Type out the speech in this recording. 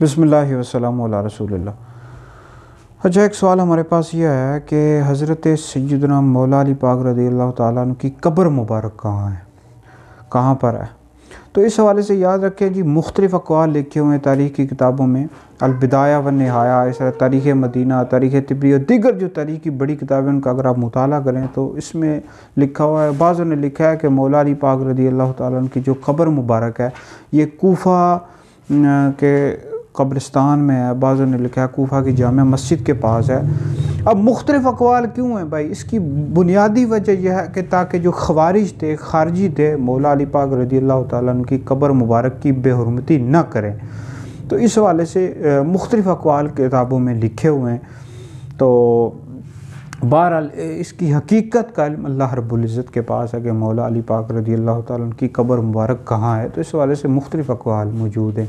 بسم اللہ وسلام علی رسول اللہ۔ اچھا، ایک سوال ہمارے پاس یہ ہے کہ حضرت سیدنا مولا علی پاک رضی اللہ تعالیٰ عنہ کی قبر مبارک کہاں ہے، کہاں پر ہے؟ تو اس حوالے سے یاد رکھیں جی، مختلف اقوال لکھے ہوئے ہیں تاریخ کی کتابوں میں، البدایہ والنہایہ، اس طرح تاریخ مدینہ، تاریخ طبری اور دیگر جو تاریخ کی بڑی کتابیں ان کا اگر آپ مطالعہ کریں تو اس میں لکھا ہوا ہے، بعضوں نے لکھا ہے کہ مولا علی پاک رضی اللہ تعالیٰ عنہ کی جو قبر مبارک ہے یہ کوفہ کے قبرستان میں ہے، بعضوں نے لکھا ہے کوفہ کی جامع مسجد کے پاس ہے۔ اب مختلف اقوال کیوں ہیں بھائی؟ اس کی بنیادی وجہ یہ ہے کہ تاکہ جو خوارج تھے، خارجی تھے، مولا علی پاک رضی اللہ تعالیٰ عنہ کی قبر مبارک کی بے حرمتی نہ کریں۔ تو اس حوالے سے مختلف اقوال کتابوں میں لکھے ہوئے ہیں۔ تو بہرحال اس کی حقیقت کا علم اللہ رب العزت کے پاس ہے کہ مولا علی پاک رضی اللہ تعالیٰ عنہ کی قبر مبارک کہاں ہے، تو اس حوالے سے مختلف اقوال موجود ہیں۔